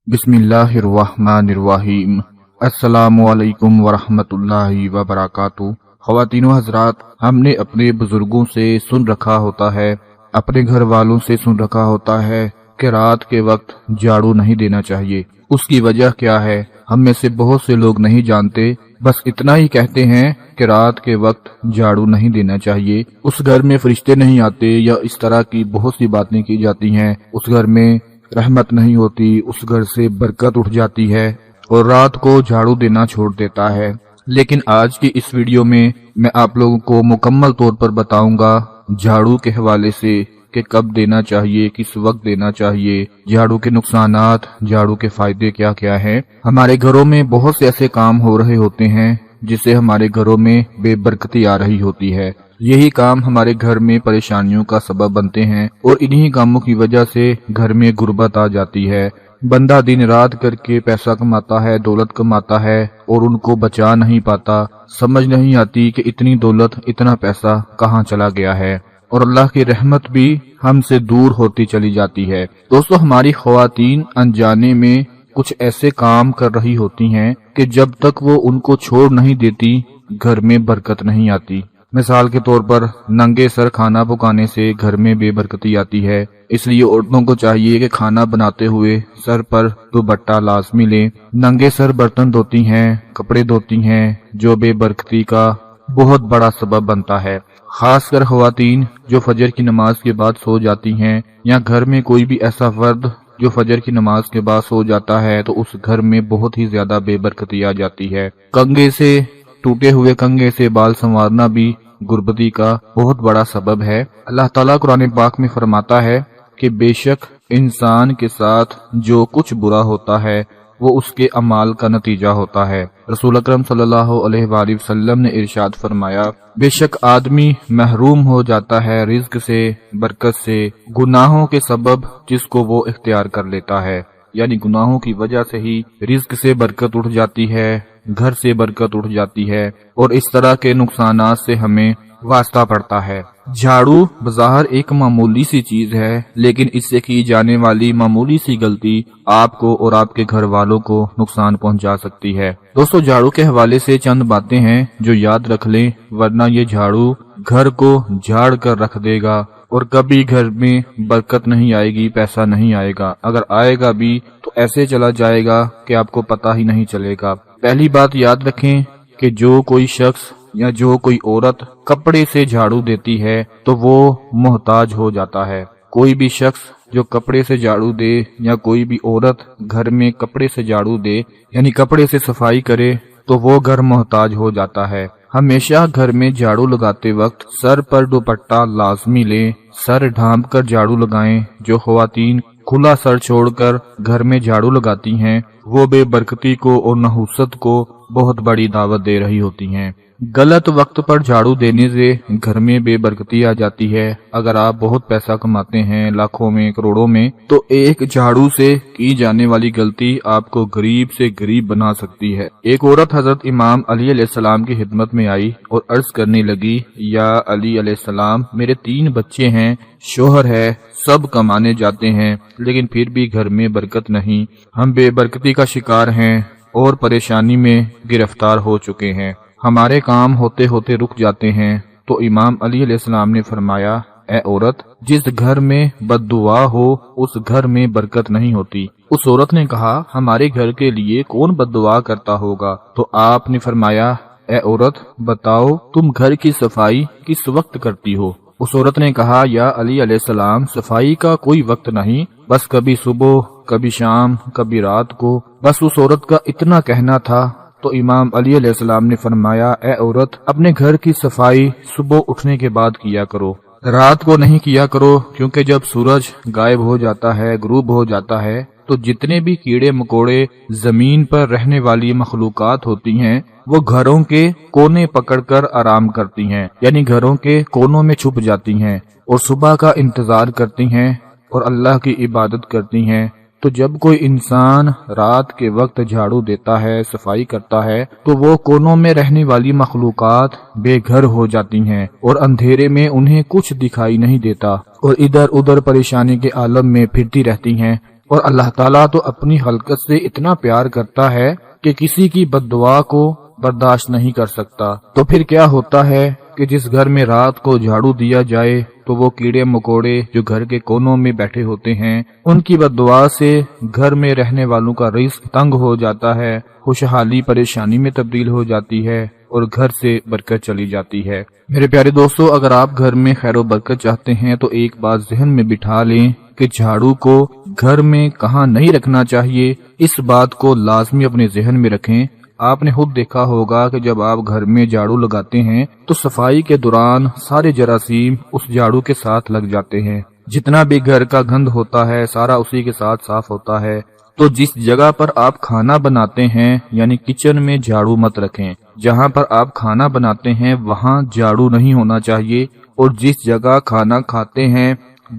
बिस्मिल्लाहिर्रहमानिर्रहीम। अस्सलामुअलैकुम वरहमतुल्लाहि वबरकातुहू। ख़वातीनो हज़रात, हमने अपने बुजुर्गों से सुन रखा होता है, अपने घर वालों से सुन रखा होता है कि रात के वक्त झाड़ू नहीं देना चाहिए। उसकी वजह क्या है हम में से बहुत से लोग नहीं जानते, बस इतना ही कहते हैं कि रात के वक्त झाड़ू नहीं देना चाहिए, उस घर में फरिश्ते नहीं आते, या इस तरह की बहुत सी बातें की जाती हैं। उस घर में रहमत नहीं होती, उस घर से बरकत उठ जाती है और रात को झाड़ू देना छोड़ देता है। लेकिन आज की इस वीडियो में मैं आप लोगों को मुकम्मल तौर पर बताऊंगा झाड़ू के हवाले से कि कब देना चाहिए, किस वक्त देना चाहिए, झाड़ू के नुकसानात, झाड़ू के फायदे क्या क्या हैं। हमारे घरों में बहुत से ऐसे काम हो रहे होते हैं जिससे हमारे घरों में बेबरकती आ रही होती है। यही काम हमारे घर में परेशानियों का सबब बनते हैं और इन्हीं कामों की वजह से घर में गुर्बत आ जाती है। बंदा दिन रात करके पैसा कमाता है, दौलत कमाता है और उनको बचा नहीं पाता। समझ नहीं आती कि इतनी दौलत, इतना पैसा कहाँ चला गया है और अल्लाह की रहमत भी हमसे दूर होती चली जाती है। दोस्तों, हमारी ख्वातीन अनजाने में कुछ ऐसे काम कर रही होती हैं कि जब तक वो उनको छोड़ नहीं देती घर में बरकत नहीं आती। मिसाल के तौर पर नंगे सर खाना पकाने से घर में बेबरकती आती है, इसलिए औरतों को चाहिए कि खाना बनाते हुए सर पर दुपट्टा लाजमी लें। नंगे सर बर्तन धोती हैं, कपड़े धोती हैं, जो बेबरकती का बहुत बड़ा सबब बनता है। खासकर ख्वातीन जो फजर की नमाज के बाद सो जाती हैं, या घर में कोई भी ऐसा फर्द जो फजर की नमाज के बाद सो जाता है, तो उस घर में बहुत ही ज्यादा बेबरकती आ जाती है। कंघे से, टूटे हुए कंघे से बाल संवारना भी गुर्बती का बहुत बड़ा सबब है। अल्लाह ताला कुरान पाक में फरमाता है कि बेशक इंसान के साथ जो कुछ बुरा होता है वो उसके अमाल का नतीजा होता है। रसूल अकरम सल्लल्लाहु अलैहि वसल्लम ने इरशाद फरमाया, बेशक आदमी महरूम हो जाता है रिज्क से, बरकत से, गुनाहों के सबब जिसको वो इख्तियार कर लेता है। यानी गुनाहों की वजह से ही रिज्क से बरकत उठ जाती है, घर से बरकत उठ जाती है और इस तरह के नुकसानात से हमें वास्ता पड़ता है। झाड़ू बज़ाहिर एक मामूली सी चीज है, लेकिन इससे की जाने वाली मामूली सी गलती आपको और आपके घर वालों को नुकसान पहुंचा सकती है। दोस्तों, झाड़ू के हवाले से चंद बातें हैं जो याद रख लें, वरना ये झाड़ू घर को झाड़ कर रख देगा और कभी घर में बरकत नहीं आएगी, पैसा नहीं आएगा। अगर आएगा भी तो ऐसे चला जाएगा कि आपको पता ही नहीं चलेगा। पहली बात याद रखें कि जो कोई शख्स या जो कोई औरत कपड़े से झाड़ू देती है तो वो मोहताज हो जाता है। कोई भी शख्स जो कपड़े से झाड़ू दे या कोई भी औरत घर में कपड़े से झाड़ू दे, यानी कपड़े से सफाई करे, तो वो घर मोहताज हो जाता है। हमेशा घर में झाड़ू लगाते वक्त सर पर दुपट्टा लाजमी लें, सर ढांप कर झाड़ू लगाएं। जो ख्वातीन खुला सर छोड़कर घर में झाड़ू लगाती हैं वो बेबरकती को और नहुसत को बहुत बड़ी दावत दे रही होती हैं। गलत वक्त पर झाड़ू देने से घर में बेबरकती आ जाती है। अगर आप बहुत पैसा कमाते हैं, लाखों में, करोड़ों में, तो एक झाड़ू से की जाने वाली गलती आपको गरीब से गरीब बना सकती है। एक औरत हजरत इमाम अली अलैहिस्सलाम की खिदमत में आई और अर्ज करने लगी, या अली अलैहिस्सलाम, मेरे 3 बच्चे हैं, शोहर है, सब कमाने जाते हैं, लेकिन फिर भी घर में बरकत नहीं। हम बेबरकती का शिकार हैं और परेशानी में गिरफ्तार हो चुके हैं। हमारे काम होते होते रुक जाते हैं। तो इमाम अली अलैहिस्सलाम ने फरमाया, ए औरत, जिस घर में बद्दुआ हो उस घर में बरकत नहीं होती। उस औरत ने कहा, हमारे घर के लिए कौन बद्दुआ करता होगा? तो आपने फरमाया, ए औरत, बताओ तुम घर की सफाई किस वक्त करती हो? उस औरत ने कहा, या अली अलैहिस्सलाम, सफाई का कोई वक्त नहीं, बस कभी सुबह, कभी शाम, कभी रात को। बस उस औरत का इतना कहना था। तो इमाम अली अलैहिस्सलाम ने फरमाया, ए औरत, अपने घर की सफाई सुबह उठने के बाद किया करो, रात को नहीं किया करो, क्योंकि जब सूरज गायब हो जाता है, गुरूब हो जाता है, तो जितने भी कीड़े मकोड़े जमीन पर रहने वाली मखलूकात होती हैं वो घरों के कोने पकड़कर आराम करती हैं, यानी घरों के कोनों में छुप जाती हैं और सुबह का इंतजार करती हैं और अल्लाह की इबादत करती हैं। तो जब कोई इंसान रात के वक्त झाड़ू देता है, सफाई करता है, तो वो कोनों में रहने वाली मखलूकात बेघर हो जाती हैं और अंधेरे में उन्हें कुछ दिखाई नहीं देता और इधर उधर परेशानी के आलम में फिरती रहती हैं। اور اللہ تعالیٰ تو اپنی خلقت سے اتنا پیار کرتا ہے کہ کسی کی بد دعا کو برداشت نہیں کر سکتا۔ تو پھر کیا ہوتا ہے کہ جس گھر میں رات کو جھاڑو دیا جائے تو وہ کیڑے مکوڑے جو گھر کے کونوں میں بیٹھے ہوتے ہیں ان کی بد دعا سے گھر میں رہنے والوں کا رزق تنگ ہو جاتا ہے، خوشحالی پریشانی میں تبدیل ہو جاتی ہے اور گھر سے برکت چلی جاتی ہے۔ میرے پیارے دوستو، اگر آپ گھر میں خیر و برکت چاہتے ہیں تو ایک بات ذہن میں بٹھا لیں کہ جھاڑو کو گھر میں کہاں نہیں رکھنا چاہیے، اس بات کو لازمی اپنے ذہن میں رکھیں۔ آپ نے خود دیکھا ہوگا کہ جب آپ گھر میں جھاڑو لگاتے ہیں تو صفائی کے دوران سارے جراثیم اس جھاڑو کے ساتھ لگ جاتے ہیں، جتنا بھی گھر کا گند ہوتا ہے سارا اسی کے ساتھ صاف ہوتا ہے۔ تو جس جگہ پر آپ کھانا بناتے ہیں یعنی کچن میں جھاڑو مت رکھیں، جہاں پر آپ کھانا بناتے ہیں وہاں جھاڑو نہیں ہونا چاہیے، اور جس جگہ کھانا کھاتے ہیں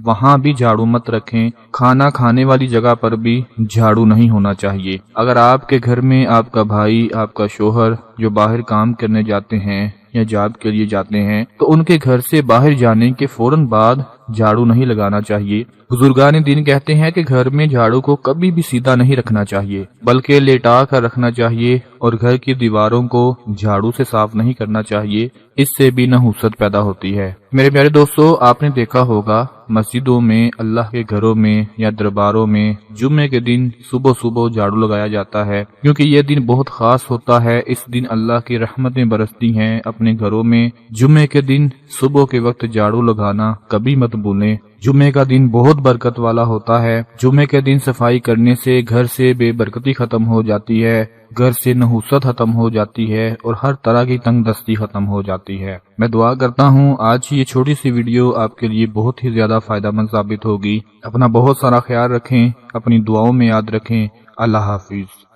وہاں بھی جھاڑو مت رکھیں، کھانا کھانے والی جگہ پر بھی جھاڑو نہیں ہونا چاہیے۔ اگر آپ کے گھر میں آپ کا بھائی، آپ کا شوہر جو باہر کام کرنے جاتے ہیں یا جاب کے لیے جاتے ہیں تو ان کے گھر سے باہر جانے کے فوراً بعد جھاڑو نہیں لگانا چاہیے۔ بزرگان دین کہتے ہیں کہ گھر میں جھاڑو کو کبھی بھی سیدھا نہیں رکھنا چاہیے بلکہ لیٹا کر رکھنا چاہیے، اور گھر کی دیواروں کو جھاڑو سے صاف نہیں کرنا چاہیے، اس سے بھی نحوست پیدا ہوتی ہے۔ میرے پیارے دوستو، آپ نے دیکھا ہوگا مسجدوں میں، اللہ کے گھروں میں یا درباروں میں جمعے کے دن صبح صبح جھاڑو لگایا جاتا ہے، کیونکہ یہ دن بہت خاص ہوتا ہے۔ اس دن اللہ کی رحمتیں برستی ہیں اپنے گھروں میں۔ جمعے کے دن صبح کے وقت جھاڑو لگانا کبھی مت بھولیں۔ جمعے کا دن بہت برکت والا ہوتا ہے۔ جمعے کے دن صفائی کرنے سے گھر سے بے برکتی ختم ہو جاتی ہے، گھر سے نحوست ختم ہو جاتی ہے اور ہر طرح کی تنگ دستی ختم ہو جاتی ہے۔ میں دعا کرتا ہوں آج یہ چھوٹی سی ویڈیو آپ کے لیے بہت ہی زیادہ فائدہ مند ثابت ہوگی۔ اپنا بہت سارا خیال رکھیں، اپنی دعاؤں میں یاد رکھیں۔ اللہ حافظ۔